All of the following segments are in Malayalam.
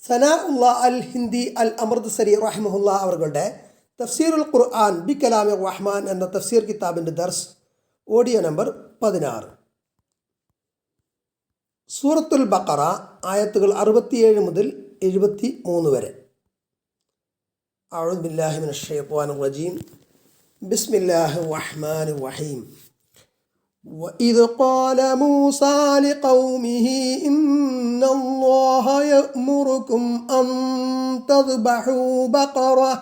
സനാഉള്ള അൽ ഹിന്ദി അൽ അമൃത്സരി റഹിമഹുല്ല അവരുടെ തഫ്സീറുൽ ഖുർആൻ ബി കലാമി റഹ്മാൻ എന്ന തഫ്സീർ കിതാബിൻ്റെ ദർസ് ഓഡിയോ നമ്പർ 16. സൂറത്തുൽ ബഖറ ആയത്തുകൾ 67 മുതൽ 73 വരെ. അഊദു ബില്ലാഹി മിനശ് ശൈത്വാനിർ റജീം. ബിസ്മില്ലാഹിർ റഹ്മാനിർ റഹീം. وإذ قال موسى لقومه إن الله يأمركم أن تذبحوا بقرة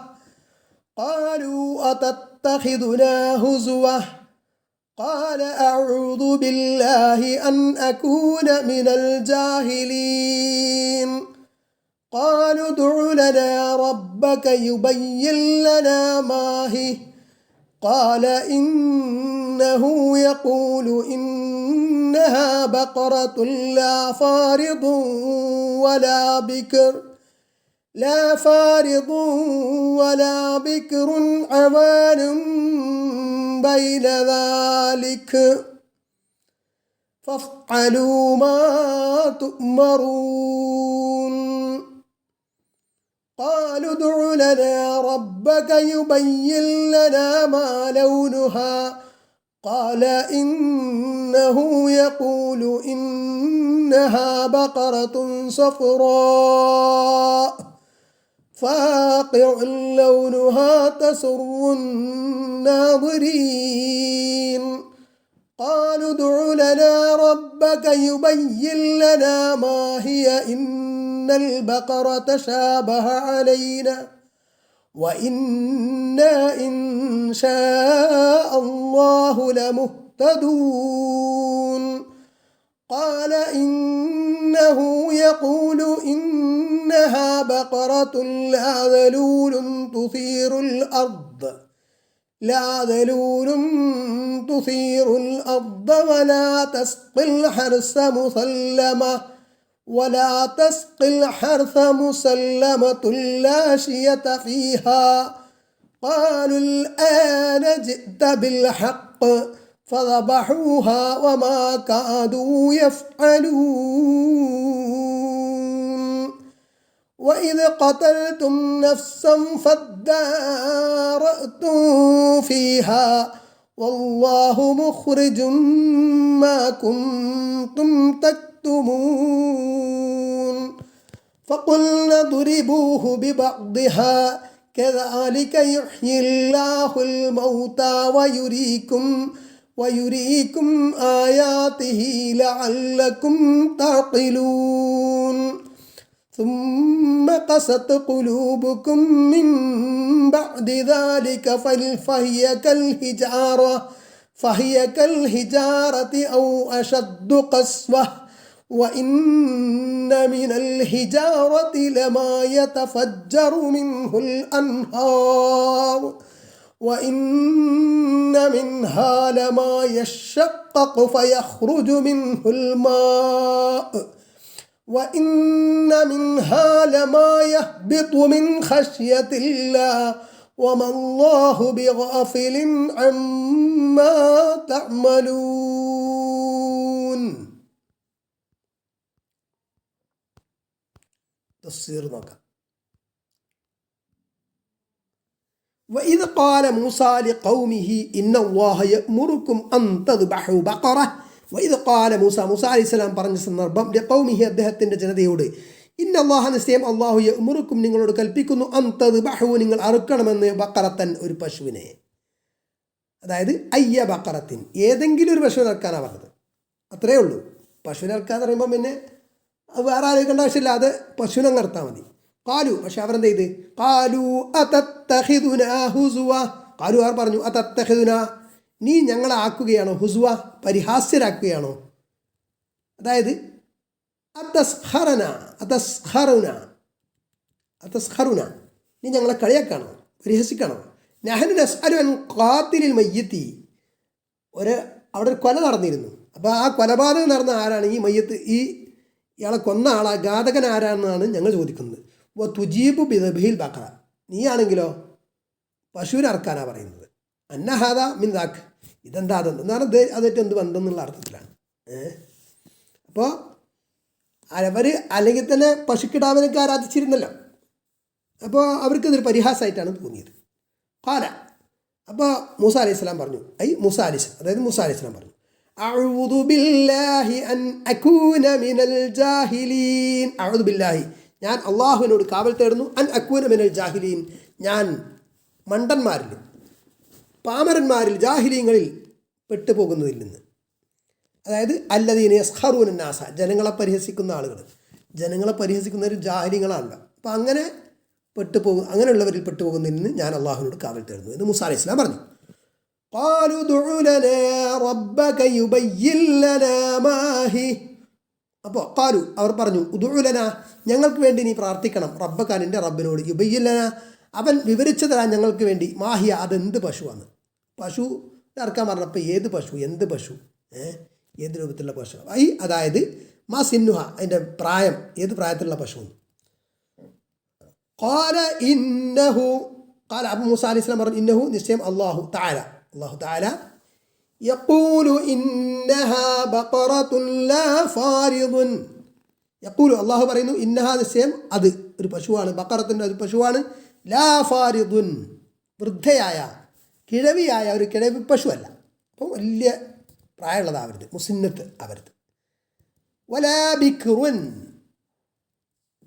قالوا أتتخذنا هزوة قال أعوذ بالله أن أكون من الجاهلين قالوا ادع لنا ربك يبين لنا ما هي قال إنه يقول إنها بقرة لا فارض ولا بكر عوان بين ذلك فافعلوا ما تؤمرون قالوا ادع لنا ربك يبين لنا ما لونها قال إنه يقول إنها بقرة صفراء فاقع لونها تسر الناظرين قالوا ادع لنا ربك يبين لنا ما هي إن البقرة تشابه علينا وإنا إن شاء الله لمهتدون قال إنه يقول إنها بقرة لا ذلول تثير الأرض ولا تسقي الحرث مسلمة لا شية فيها قالوا الآن جئت بالحق فذبحوها وما كادوا يفعلون وإذ قتلتم نفسا فادارأتم فيها والله مخرج ما كنتم تكتمون فقلنا اضربوه ببعضها كذلك يحيي الله الموتى ويريكم آياته لعلكم تعقلون ثم قست قلوبكم من بعد ذلك فهي كالحجارة أو أشد قسوة وإن من الحجارة لما يتفجر منه الأنهار وإن منها لما يشقق فيخرج منه الماء وإن منها لما يهبط من خشية الله وما الله بغافل عما تعملون. തഫ്സീർ നോക്കാം. وإذ قال موسى لقومه إن الله يأمركم أن تذبحوا بقرة وإذ قال മൂസ അലൈഹിസ്സലാം പറഞ്ഞ സന്ദർഭം ലിഖൗമിഹി അദ്ദേഹത്തിൻ്റെ ജനതയോട് ഇന്ന അല്ലാഹ നിശ്ചയം അല്ലാഹു യഅ്മുറുക്കും നിങ്ങളോട് കൽപ്പിക്കുന്നു അൻ തദ്ബഹു നിങ്ങൾ അറുക്കണമെന്ന് ബഖറത്തൻ ഒരു പശുവിനെ, അതായത് അയ്യ ബഖറത്തിൻ ഏതെങ്കിലും ഒരു പശുവിനെ അറുക്കാനാണ് പറഞ്ഞത്. അത്രയേ ഉള്ളൂ. പശുവിനെ അറുക്കാന്ന് പറയുമ്പോൾ പിന്നെ അത് വേറെ ആലോചിക്കേണ്ട ആവശ്യമില്ല, അത് പശുവിനെ അങ്ങ് അറുത്താൽ മതി. കാലു പക്ഷെ അവരെന്ത് ചെയ്ത് കാലു അതത്തഖിദുനാ ഹുസുവ കാലു അവർ പറഞ്ഞു അതത്തഖിദുന നീ ഞങ്ങളെ ആക്കുകയാണോ ഹുസുവ പരിഹാസ്യരാക്കുകയാണോ, അതായത് അതസ്ഖറുന നീ ഞങ്ങളെ കളിയാക്കാണോ പരിഹസിക്കാണോ. നഹ്നു നസ്അലു അൻ ഖാതിലിൽ മയ്യിത്തി അവിടെ ഒരു കൊല നടന്നിരുന്നു. അപ്പോൾ ആ കൊലപാതകം നടന്ന ആരാണ്, ഈ മയ്യത്ത് ഇയാളെ കൊന്ന ആളാ ഘാതകൻ ആരാണെന്നാണ് ഞങ്ങൾ ചോദിക്കുന്നത്. തുജീബു ബിദബിഹിൽ ബഖറ നീയാണെങ്കിലോ പശുവിനെ അറക്കാനാണ് പറയുന്നത്. അന്നഹാദ മിൻ ദാക്ക് ഇതെന്താ അതെന്ന് പറഞ്ഞാൽ അതായിട്ട് എന്ത് ബന്ധം എന്നുള്ള അർത്ഥത്തിലാണ്. അപ്പോൾ അവർ അല്ലെങ്കിൽ തന്നെ പശുക്കിടാവിനൊക്കെ ആരാധിച്ചിരുന്നല്ലോ. അപ്പോൾ അവർക്കിതൊരു പരിഹാസമായിട്ടാണ് തോന്നിയത്. കാല അപ്പോൾ മൂസ അലൈഹി സ്വലാം പറഞ്ഞു, മൂസ അലൈഹി സ്വലാം പറഞ്ഞു, അഊദു ബില്ലാഹി അൻ അകൂന മിനൽ ജാഹിലീൻ. അഊദു ബില്ലാഹി, ഞാൻ അള്ളാഹുവിനോട് കാവൽ തേടുന്നു, അൻ അകൂന മിനൽ ജാഹിലീൻ, ഞാൻ മണ്ടന്മാരിൽ, പാമരന്മാരിൽ, ജാഹിലീങ്ങളിൽ പെട്ടുപോകുന്നതിൽ നിന്ന്. അതായത് അല്ലദീന യസ്ഖറൂന നാസ, ജനങ്ങളെ പരിഹസിക്കുന്ന ആളുകൾ, ജനങ്ങളെ പരിഹസിക്കുന്നവർ ജാഹിലീങ്ങളാണല്ലോ. അപ്പോൾ അങ്ങനെ അങ്ങനെയുള്ളവരിൽ പെട്ടുപോകുന്നതിൽ നിന്ന് ഞാൻ അള്ളാഹുവിനോട് കാവൽ തേടുന്നു എന്ന് മൂസ അലൈഹി സ്വലാം പറഞ്ഞു. ഖാലു ദുഉ ലനാ റബ്ബക യുബയ്യിൻ ലനാ മാ ഹി. അപ്പോൾ ഖാലു, അവർ പറഞ്ഞു, ഉദുഉ ലനാ, ഞങ്ങൾക്ക് വേണ്ടി നീ പ്രാർത്ഥിക്കണം, റബ്ബക, നിൻ്റെ റബ്ബിനോട്, യുബയ്യിൻ ലനാ, അവൻ വിവരിച്ചു തരാൻ ഞങ്ങൾക്ക് വേണ്ടി, മാഹിയ, അതെന്ത് പശുവാണ്. പശു ഇറക്കാൻ പറഞ്ഞപ്പോൾ ഏത് പശു, എന്ത് പശു, ഏത് രൂപത്തിലുള്ള പശു, അതായത് മാ സിന്നുഹ, അതിൻ്റെ പ്രായം, ഏത് പ്രായത്തിലുള്ള പശുവെന്ന്. ഖാല ഇന്നഹു, ഖാല, അബു മൂസ അലൈഹി സ്വലാം പറഞ്ഞു, ഇന്നഹു, നിശ്ചയം, അല്ലാഹു തആല യഖൂലു ഇന്നഹാ ബഖറത്തുൻ ലാ ഫാരിദുൻ. യഖൂലു, അല്ലാഹു പറയുന്നു, ഇന്നഹാ, നിശ്ചയം അത് ഒരു പശുവാണ്, ബഖറത്തിൻ്റെ ഒരു പശുവാണ്, ലാ ഫാരിദുൻ, വൃദ്ധയായ കിഴവിയായ ഒരു കിഴവി പശുവല്ല. അപ്പോൾ വലിയ പ്രായമുള്ളതാവരുത്, മുസിന്നത്ത് ആവരുത്. വലാ ബിക്റുൻ,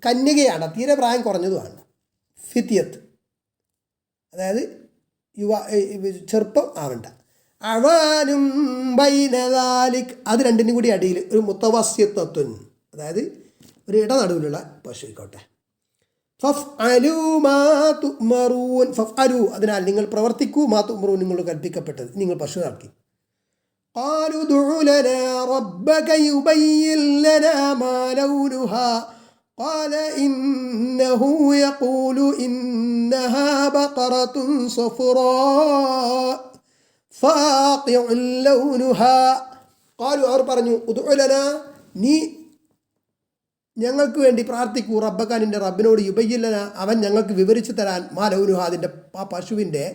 കന്യകയാണ്, തീരെ പ്രായം കുറഞ്ഞതുമാണ്. ഫിത്യത്ത്, അതായത് ചെറുപ്പം ആവണ്ട. അവാനും ബൈനദാലിക്, അത് രണ്ടിനും കൂടി അടിയിൽ ഒരു മുത്തവസ്യത്വൻ, അതായത് ഒരു ഇടനടുവിലുള്ള പശു ആയിക്കോട്ടെ. ഫഫ്അലൂ മാ തുഅ്മറൂൻ, ഫഫ്അലൂ, അതിനാൽ നിങ്ങൾ പ്രവർത്തിക്കൂ, മാ തുഅ്മറൂൻ, നിങ്ങളോട് കൽപ്പിക്കപ്പെട്ടത്, നിങ്ങൾ പശു ഇറക്കി. ഖാലു ദുഉ ലനാ റബ്ബക യുബയ്യിൻ ലനാ മാ ലൗനുഹാ ഖാല ഇന്നഹു യഖൂലു ഇന്നഹാ ബഖറത്തുൻ സഫറാ ഫാഖിഉൻ ലൗനുഹാ. ഖാലു, അവർ പറഞ്ഞു, ഉദ്ഉ ലനാ, നീ ഞങ്ങൾക്ക് വേണ്ടി പ്രാർത്ഥിക്കൂ, റബ്ബക, നിൻ്റെ റബ്ബിനോട്, യുബയ്യിൻ ലനാ, അവൻ ഞങ്ങൾക്ക് വിവരിച്ചു തരാൻ, മാ ലൗനുഹാ, അതിൻ്റെ ആ പശുവിൻ്റെ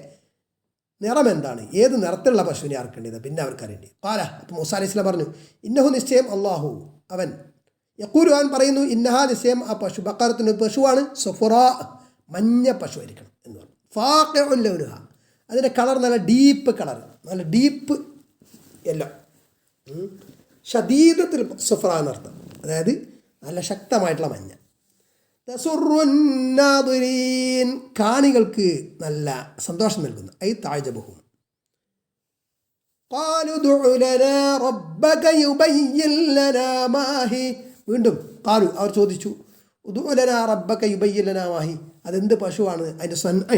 നിറം എന്താണ്, ഏത് നിറത്തിലുള്ള പശുവിനെ അറക്കേണ്ടത്, പിന്നെ അവർക്കറിയേണ്ടി. ഖാല, അപ്പോൾ മൂസ അലൈഹി സ്വലാം പറഞ്ഞു, ഇന്നഹു, നിശ്ചയം, അല്ലാഹു, അവൻ, യഖൂലു, അവൻ പറയുന്നു, ഇന്നഹാ, നിശ്ചയം, ആ പശു, ബഖറത്തുൻ, പശുവാണ്, സഫറാ, മഞ്ഞ പശു ആയിരിക്കണം എന്ന് പറഞ്ഞു. ഫാഖിഉൻ ലൗനുഹാ, അതിൻ്റെ കളർ നല്ല ഡീപ്പ് കളർ, നല്ല ഡീപ്പ് യെല്ലോ, ഷദീദത്തുൽ സഫറ എന്നർത്ഥം, അതായത് നല്ല ശക്തമായിട്ടുള്ള മഞ്ഞ. തസുറുൻ നാദിരീൻ, കാണികൾക്ക് നല്ല സന്തോഷം നൽകുന്നു, താജബഹും. ഖാലു ദുഉ ലനാ റബ്ബക യുബയ്യിൻ ലനാ മാ ഹി. വീണ്ടും ഖാലു, അവർ ചോദിച്ചു, ഉദ്ഉ ലനാ റബ്ബക യുബയ്യിൻ ലനാ മാ ഹി, അതെന്ത് പശുവാണ്, അതിൻ്റെ സൻഅ,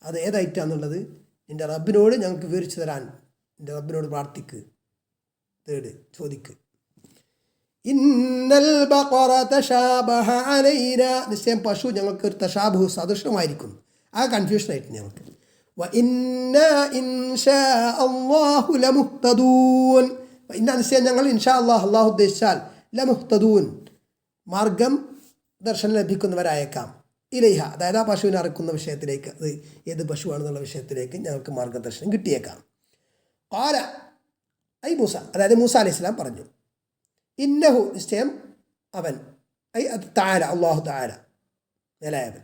അത് ഏതായിട്ടാന്നുള്ളത് നിൻ്റെ റബ്ബിനോട് ഞങ്ങൾക്ക് വിവരിച്ചു തരാൻ, നിൻ്റെ റബ്ബിനോട് പ്രാർത്ഥിക്ക്, ചോദിക്ക്. ഇന്നൽ ബഖറ തശാബഹ അലൈന, നിശ്ചയം പശു ഞങ്ങൾക്ക് ഒരു തശാബഹു, സദൃശമായിരിക്കുന്നു, ആ കൺഫ്യൂഷനായിട്ട് ഞങ്ങൾക്ക്. വ ഇന്നാ ഇൻഷാ അല്ലാഹു ലമുഹ്തദൂൻ, ഇന്ന, നിശ്ചയം ഞങ്ങൾ, ഇൻഷാ അല്ലാഹ്, അല്ലാഹു ഉദ്ദേശിച്ചാൽ, ലമുഹ്തദൂൻ, മാർഗം ദർശനം ലഭിക്കുന്നവരായേക്കാം, ഇലൈഹ, അതായത് ആ പശുവിനെ അറക്കുന്ന വിഷയത്തിലേക്ക്, അത് ഏത് പശുവാണെന്നുള്ള വിഷയത്തിലേക്ക് ഞങ്ങൾക്ക് മാർഗദർശനം കിട്ടിയേക്കാം. ഖാല, മൂസ, അതായത് മൂസ അലൈഹി സ്വലാം പറഞ്ഞു, ഇന്നഹു, നിശ്ചയം അവൻ, തആല, അല്ലാഹു തആല, നിലയവൻ,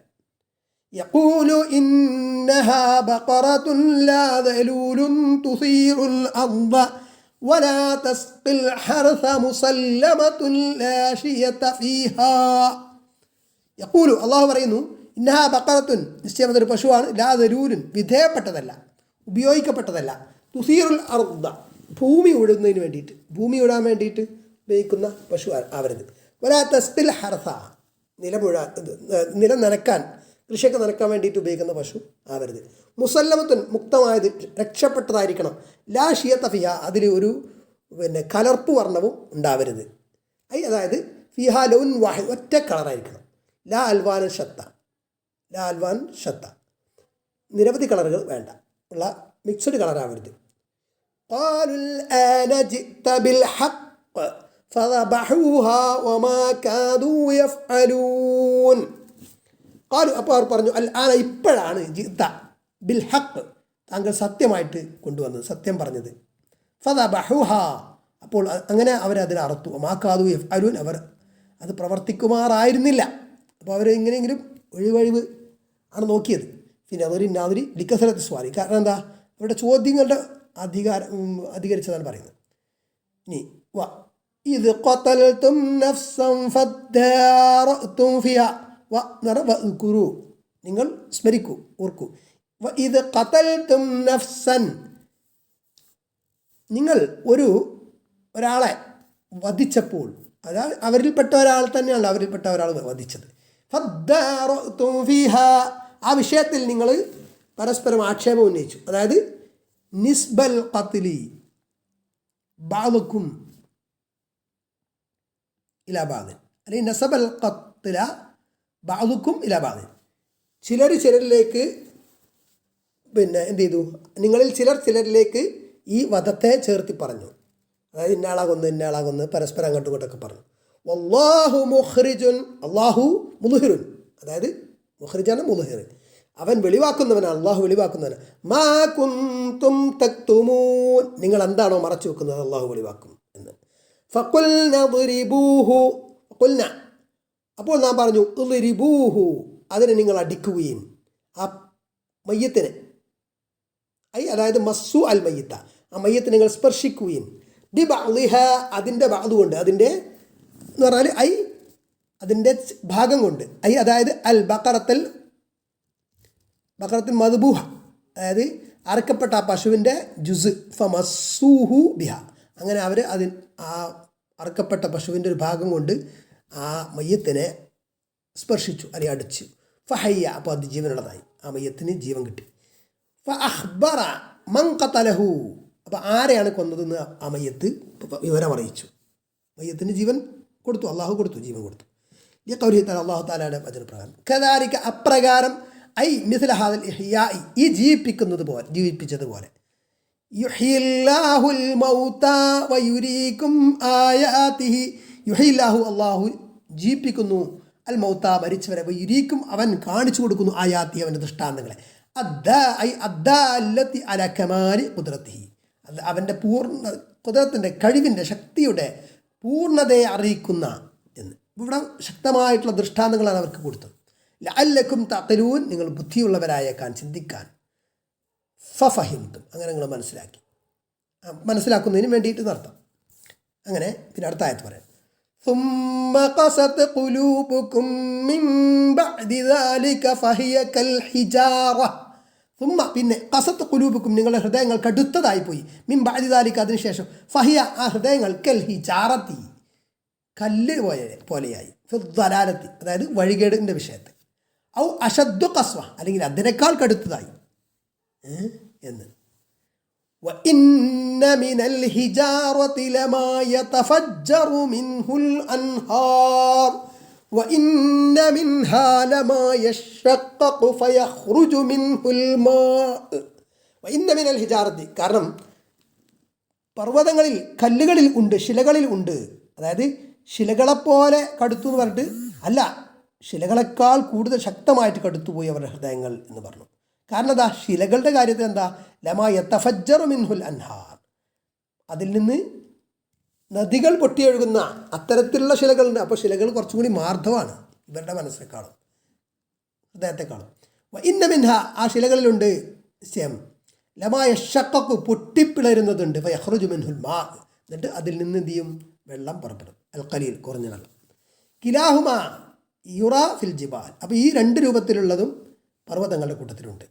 യഖൂലു ഇന്നഹാ ബഖറത്തുൻ ലാ ദലൂലുൻ തുസീറുൽ അർദ വലാ തസ്ഖിൽ ഹർസ മുസല്ലമത്തുൻ ലാ ശിയത ഫീഹാ. യഖൂലു, അല്ലാഹു പറയുന്നു, ഇന്നഹാ ബഖറത്തുൻ, നിശ്ചയം അതൊരു പശുവാണ്, ലാ ദലൂലുൻ, വിധേയപ്പെട്ടതല്ല, ഉപയോഗിക്കപ്പെട്ടതല്ല, തുസീറുൽ അർദ, ഭൂമി ഉഴുന്നതിന് വേണ്ടിയിട്ട്, ഭൂമി ഉഴാൻ വേണ്ടിയിട്ട് ഉപയോഗിക്കുന്ന പശു ആവരുത്. വലാ തസ്ഖിൽ ഹർസ, നിലം നനക്കാൻ, കൃഷിയൊക്കെ നനക്കാൻ വേണ്ടിയിട്ട് ഉപയോഗിക്കുന്ന പശു ആവരുത്. മുസല്ലമത്തുൻ, മുക്തമായത്, രക്ഷപ്പെട്ടതായിരിക്കണം, ലാ ഷിയത ഫിഹ, അതിൽ ഒരു കലർപ്പ് വർണ്ണവും ഉണ്ടാവരുത്, അതായത് ഫിഹ ലൗൻ വാഹിദ്, ഒറ്റ കളറായിരിക്കണം, ലാ അൽവാൻ ഷത്ത, ലാ അൽവാൻ ഷത്ത, നിരവധി കളറുകൾ വേണ്ട, ഉള്ള മിക്സഡ് കളറാവരുത്. ഖാലുൽ ആന ജിഅത ബിൽ ഹഖ് ഫദബഹൂഹാ വമാ കാദൂ യഫ്അലൂൻ. ഖാലു, അപ്പോൾ അവർ പറഞ്ഞു, അൽ ആന, ഇപ്പോഴാണ്, ജിഅത ബിൽ ഹഖ്, താങ്കൾ സത്യമായിട്ട് കൊണ്ടുവന്നത്, സത്യം പറഞ്ഞത്. ഫദബഹൂഹാ, അപ്പോൾ അങ്ങനെ അവരതിനെ അറുത്തു. വമാ കാദൂ യഫ്അലൂൻ, അവർ അത് പ്രവർത്തിക്കുമാറായിരുന്നില്ല. അപ്പോൾ അവർ എങ്ങനെയെങ്കിലും ഒഴിവഴിവ് ആണ് നോക്കിയത്. പിന്നെ അതൊരു നാദിരി ലിക്കസരത്ത് സ്വാരി, കാരണം എന്താ, അവരുടെ ചോദ്യങ്ങളുടെ അധികരിച്ചതാണ് പറയുന്നത്. ഇനി ഇത് ഖതൽതും നഫ്സൻ ഫദ്ദാറതും ഫിഹാ വദ്കുറു, നിങ്ങൾ സ്മരിക്കൂ, ഓർക്കൂ. ഇത് ഖതൽതും നഫ്സൻ, നിങ്ങൾ ഒരാളെ വധിച്ചപ്പോൾ, അതായത് അവരിൽപ്പെട്ട ഒരാൾ തന്നെയാണ് അവരിൽപ്പെട്ട ഒരാൾ വധിച്ചത്. ഫദ്ദാറതും ഫിഹാ, ആ വിഷയത്തിൽ നിങ്ങൾ പരസ്പരം ആക്ഷേപം ഉന്നയിച്ചു. അതായത് നിസ്ബൽ ഖത്ലി ബഅദുക്കും ഇലാ ബഅദിൻ, അല്ലെങ്കിൽ നസബൽ ഖത്ല ബഅദുക്കും ഇലാ ബഅദിൻ, ചിലരിലേക്ക് പിന്നെ എന്ത് ചെയ്തു, നിങ്ങളിൽ ചിലരിലേക്ക് ഈ വധത്തെ ചേർത്തി പറഞ്ഞു. അതായത് ഇന്നയാളാകൊന്ന് പരസ്പരം അങ്ങോട്ടും ഇങ്ങോട്ടൊക്കെ പറഞ്ഞു. വല്ലാഹു മുഖ്രിജുൻ, അള്ളാഹു മുദ്ഹിറുൻ, അതായത് മുഖ്രിജാണ് മുദ്ഹിർ, അവൻ വെളിവാക്കുന്നവനാണ്, അള്ളാഹു വെളിവാക്കുന്നവനാണ്. മാ കുന്തും തക്തുമൂൻ, നിങ്ങൾ എന്താണോ മറച്ചു വെക്കുന്നത് അള്ളാഹു വെളിവാക്കും എന്ന്. ഫഖുൽന ദ്രിബൂഹു, ഖുൽന, അപ്പോൾ നാം പറഞ്ഞു ദ്രിബൂഹു, അതിനെ നിങ്ങൾ അടിക്കുകയും, ആ മയ്യത്തിനെ, അതായത് മസ്സു അൽ മയ്യത്ത, ആ മയ്യത്തെ നിങ്ങൾ സ്പർശിക്കുകയും, ബിബഅദിഹ, അതിൻ്റെ ബഅദുകൊണ്ട്, അതിൻ്റെ എന്ന് പറഞ്ഞാൽ അതിൻ്റെ ഭാഗം കൊണ്ട്, അതായത് അൽ ബഖറത്തുൽ മദ്ബൂഹ, അതായത് അറക്കപ്പെട്ട ആ പശുവിൻ്റെ ജുസ്, ഫമസ്സൂഹു ബിഹ, അങ്ങനെ അവർ ആ അറക്കപ്പെട്ട പശുവിൻ്റെ ഒരു ഭാഗം കൊണ്ട് ആ മയ്യത്തിനെ സ്പർശിച്ചു, അല്ലെങ്കിൽ അടിച്ചു. ഫഹയ്യ, അപ്പോൾ അത് ജീവനുള്ളതായി, ആ മയ്യത്തിന് ജീവൻ കിട്ടി. ഫഅഖ്ബറ മൻ ഖതലഹു, അപ്പോൾ ആരെയാണ് കൊന്നതെന്ന് ആ മയ്യത്ത് വിവരം അറിയിച്ചു. മയ്യത്തിന് ജീവൻ കൊടുത്തു, അള്ളാഹു കൊടുത്തു, ജീവൻ കൊടുത്തു. ഈ ഖൗലിഹി തആല, അള്ളാഹു തആലയുടെ വചനപ്രകാരം. കദാലിക, അപ്രകാരം, മിസ്ല ഹാദൽ ഇഹ്യാഇ, ഈ ജീവിപ്പിച്ചതുപോലെ, യുഹ്യില്ലാഹുൽ മൗത വയുരീകും ആയാതിഹി, യുഹ്യില്ലാഹു, അള്ളാഹു ജീവിപ്പിക്കുന്നു, അൽ മൗത, മരിച്ചവരെ, വയുരീക്കും, അവൻ കാണിച്ചു കൊടുക്കുന്നു, ആയാതി, അവൻ്റെ ദൃഷ്ടാന്തങ്ങളെ, അദ്ദാല്ലത്തി അലാ കമാലി ഖുദ്റത്തിഹി, അവൻ്റെ പൂർണ്ണ ഖുദ്റത്തിൻ്റെ, കഴിവിൻ്റെ, ശക്തിയുടെ പൂർണ്ണതയെ അറിയിക്കുന്ന എന്ന്. ഇവിടെ ശക്തമായിട്ടുള്ള ദൃഷ്ടാന്തങ്ങളാണ് അവർക്ക് കൊടുത്തത്. ലഅല്ലക്കും തഖിലൂൻ, നിങ്ങൾ ബുദ്ധിയുള്ളവരായേക്കാൻ, ചിന്തിക്കാൻ. ഫഫഹിംതും, അങ്ങനെ നിങ്ങൾ മനസ്സിലാക്കുന്നതിന് വേണ്ടിയിട്ട് നടത്താം. അങ്ങനെ പിന്നെ അടുത്ത ആയത്ത് പറയാം. ثم قست قلوبكم من بعد ذلك فهي كالحجارة. ثم, പിന്നെ ഖസത്ത് ഖുലൂബുക്കും, നിങ്ങളുടെ ഹൃദയങ്ങൾ കടുത്തതായിപ്പോയി, മിൻ ബഅദി ദാലിക, അതിനുശേഷം, ഫഹിയ, ആ ഹൃദയങ്ങൾ, കൽ ഹിജാറത്തി, കല്ല് പോലെയായി, ഫിദ്ദലാലത്തി, അതായത് വഴികേടിൻ്റെ വിഷയത്തിൽ, ഔ അശദ്ദു ഖസ്വ, അല്ലെങ്കിൽ അതിനേക്കാൾ കടുത്തതായി എന്ന്. وإن من الحجارة لما يتفجر منه الأنهار وإن منها لما يشقق فيخرج منه الماء وإن من الحجارة, കാരണം പർവ്വതങ്ങളിൽ, കല്ലുകളിൽ ഉണ്ട്, ശിലകളിൽ ഉണ്ട്, അതായത് ശിലകളെപ്പോലെ കടുത്തു എന്ന് പറഞ്ഞിട്ട് അല്ല, ശിലകളെക്കാൾ കൂടുതൽ ശക്തമായിട്ട് കടുത്തുപോയി അവരുടെ ഹൃദയങ്ങൾ എന്ന് പറഞ്ഞു. കാരണം എന്താ, ശിലകളുടെ കാര്യത്തിൽ എന്താ, ലമാ യതഫജ്ജറു മിൻഹുൽ അൻഹാർ, അതിൽ നിന്ന് നദികൾ പൊട്ടിയൊഴുകുന്ന അത്തരത്തിലുള്ള ശിലകളുണ്ട്. അപ്പോൾ ശിലകൾ കുറച്ചും കൂടി മാർദ്ദവമാണ് ഇവരുടെ മനസ്സിനേക്കാളും, ഹൃദയത്തെക്കാളും. ഇന്ന മിൻഹ, ആ ശിലകളിലുണ്ട്, ലമാ യശഖഖു, പൊട്ടിപ്പിളരുന്നതുണ്ട്, ഫയഖ്റുജു മിൻഹുൽ മാ, എന്നിട്ട് അതിൽ നിന്ന് എന്ത് ചെയ്യും, വെള്ളം പുറപ്പെടും, അൽ ഖലീൽ, കുറഞ്ഞ വെള്ളം. കിലാഹുമ യുറാ ഫിൽ ജിബാൽ, അപ്പോൾ ഈ രണ്ട് രൂപത്തിലുള്ളതും പർവ്വതങ്ങളുടെ കൂട്ടത്തിലുണ്ട്.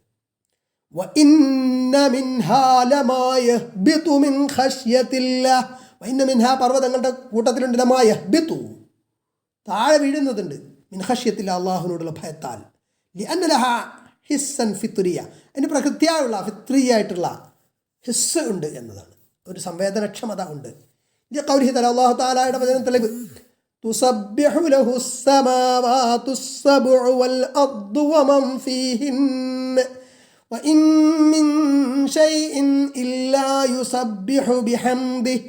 വഇന്ന മിൻഹാ ലമാ യഹ്ബിതു മിൻ ഖശ്യത്തില്ലാഹ്, വഇന്ന മിൻഹാ, പർവ്വതങ്ങളുടെ കൂട്ടത്തിലുണ്ട്, ലമാ യഹ്ബിതു, താഴെ വീഴുന്നതുണ്ട്, മിൻ ഖശ്യത്തില്ലാഹ്, അല്ലാഹുവിനോടുള്ള ഭയത്താൽ, ലിഅന്ന ലഹാ ഹിസ്സൻ ഫിത്രിയ, അതിന് പ്രകൃതിയായുള്ള ഫിത്രിയായിട്ടുള്ള ഹിസ്സ് ഉണ്ട് എന്നതാണ്, ഒരു സംവേദനക്ഷമത ഉണ്ട്. ഇത് ഖൗലിഹി തആല, അല്ലാഹു തആലയുടെ വചനത്തിലേക്ക്, തുസബ്ബിഹു ലഹുസ് സമാവാതുസ് സബ്ഉ വൽ അർദു വമൻ ഫീഹിന്ന വഇൻ മിൻ ശൈഇൻ ഇല്ലാ യുസബ്ബിഹു ബിഹംദിഹി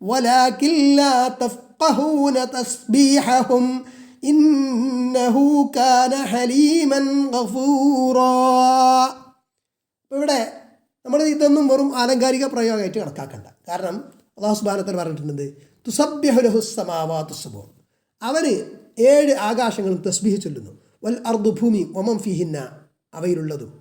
വലാകിൻ ലാ തഫ്ഖഹൂന തസ്ബീഹഹും ഇന്നഹു കാന ഹലീമൻ ഗഫൂറാ. ഇവിടെ നമ്മൾ ഇതൊന്നും വെറും ആലങ്കാരിക പ്രയോഗമായിട്ട് കണക്കാക്കണ്ട. കാരണം അല്ലാഹു സുബ്ഹാനഹു വ തആല പറഞ്ഞിട്ടുണ്ട്, തുസബ്ബിഹു ലഹുസ് സമാവാതുസ് സബ്ഉ, അവന് 7 ആകാശങ്ങളും തസ്ബീഹ് ചൊല്ലുന്നു. വൽ അർദു ഭൂമി വമൻ ഫീഹിന്ന അവയിലുള്ളതും.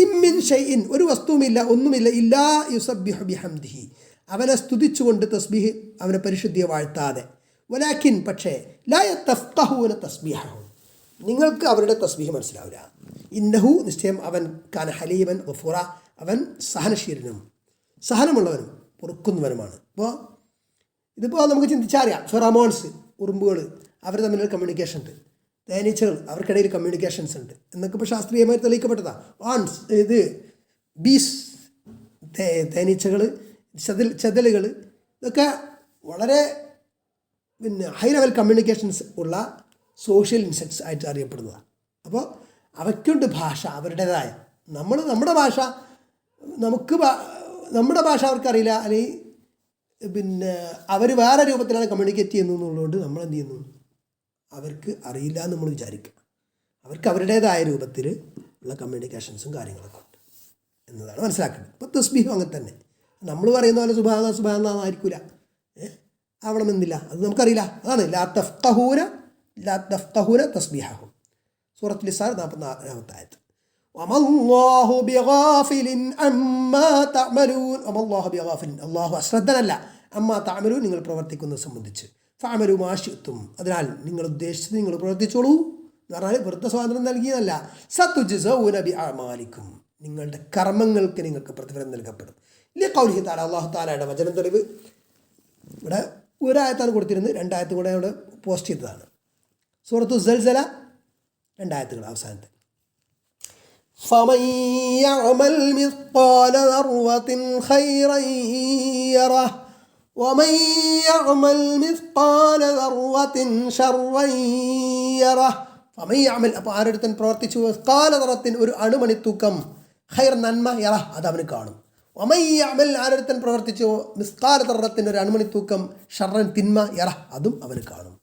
ഇമ്മിൻ ഷൈഇൻ ഒരു വസ്തുവുമില്ല ഒന്നുമില്ല ഇല്ലാ യുസബ്ബിഹു ബിഹംദിഹി അവനെ സ്തുതിച്ചുകൊണ്ട് തസ്ബീഹ് അവനെ പരിശുദ്ധിയെ വാഴ്ത്താതെ. വലാക്കിൻ പക്ഷേ ലാ യതഫഖഹൂന തസ്ബീഹഹും നിങ്ങൾക്ക് അവരുടെ തസ്ബീഹ് മനസ്സിലാവില്ല. ഇന്നഹു നിശ്ചയം അവൻ കാന ഹലീമൻ ഗഫൂറ അവൻ സഹനശീലനും സഹനമുള്ളവനും പൊറുക്കുന്നവനുമാണ്. ഇതിപ്പോൾ നമുക്ക് ചിന്തിച്ചറിയാം. ഫെറമോൺസ് ഉറുമ്പുകൾ അവർ തമ്മിലൊരു കമ്മ്യൂണിക്കേഷൻ ഉണ്ട്. തേനീച്ചകൾ അവർക്കിടയിൽ കമ്മ്യൂണിക്കേഷൻസ് ഉണ്ട് എന്നൊക്കെ ഇപ്പോൾ ശാസ്ത്രീയമായി തെളിയിക്കപ്പെട്ടതാണ്. ബീസ് തേനീച്ചകൾ ചെതലുകൾ ഇതൊക്കെ വളരെ ഹൈ ലെവൽ കമ്മ്യൂണിക്കേഷൻസ് ഉള്ള സോഷ്യൽ ഇൻസെക്ട്സ് ആയിട്ട് അറിയപ്പെടുന്നതാണ്. അപ്പോൾ അവയ്ക്കുണ്ട് ഭാഷ അവരുടേതായ. നമ്മുടെ ഭാഷ നമ്മുടെ ഭാഷ അവർക്കറിയില്ല, അല്ലെങ്കിൽ അവർ വേറെ രൂപത്തിലാണ് കമ്മ്യൂണിക്കേറ്റ് ചെയ്യുന്നതെന്നുള്ളതുകൊണ്ട് നമ്മൾ എന്ത് ചെയ്യുന്നു, അവർക്ക് അറിയില്ല എന്ന് നമ്മൾ വിചാരിക്കുക. അവർക്ക് അവരുടേതായ രൂപത്തിൽ ഉള്ള കമ്മ്യൂണിക്കേഷൻസും കാര്യങ്ങളൊക്കെ ഉണ്ട് എന്നതാണ് മനസ്സിലാക്കേണ്ടത്. ഇപ്പോൾ തസ്ബീഹും അങ്ങനെ തന്നെ നമ്മൾ പറയുന്ന പോലെ സുബ്ഹാനല്ലാഹ് ആയിരിക്കില്ല, ആവണമെന്നില്ല, അത് നമുക്കറിയില്ല. അതാണ് ലാ തഫ്ഖഹൂന തസ്ബീഹഹും. സൂറത്തുൽ ഇസ്രാ 44-ാമത്തെ ആയത്ത്. വമല്ലാഹു ബിഗാഫിലിൻ അമ്മാ തഅമലൂൻ. വമല്ലാഹു ബിഗാഫിലിൻ അല്ലാഹു അശ്രദ്ധനല്ല അമ്മാ തഅമലൂൻ നിങ്ങൾ പ്രവർത്തിക്കുന്നത് സംബന്ധിച്ച്. ഫഅമലു മാ ശിഅ്തും അതിനാൽ നിങ്ങൾ ഉദ്ദേശിച്ചത് നിങ്ങൾ പ്രവർത്തിച്ചോളൂ എന്ന് പറഞ്ഞാൽ വെറുതെ സ്വാതന്ത്ര്യം നൽകിയതല്ല. സതുജ്സൗന ബിഅഅമാലിക്കും നിങ്ങളുടെ കർമ്മങ്ങൾക്ക് നിങ്ങൾക്ക് പ്രതിഫലം നൽകപ്പെടും. ലിഖൗലിഹി തആല അല്ലാഹു തആലയുടെ വചനം തെളിവ്. ഇവിടെ ഒരായത്താണ് കൊടുത്തിരുന്നത്, 2 ആയത്തും കൂടെ അവിടെ പോസ്റ്റ് ചെയ്തതാണ്. സൂറത്തു സൽസല 2 ആയത്തുകൾ അവസാനത്തെ. فمن يعمل مثقال ذرة خيرا يره ومن يعمل مثقال ذرة شرا يره. فمن يعمل അപ്പോൾ ആരെടുത്തൻ പ്രവർത്തിച്ചു മിസ്കാല ദറത്തിൻ ഒരു അണുമണിത്തൂക്കം ഖൈർ നന്മ യറ അത് അവന് കാണും. വമൻ യഅമൽ ആരെടുത്തൻ പ്രവർത്തിച്ചു മിസ്കാല ദറത്തിൻ ഒരു അണുമണിത്തൂക്കം ഷർറൻ തിന്മ യറ അതും അവന് കാണും.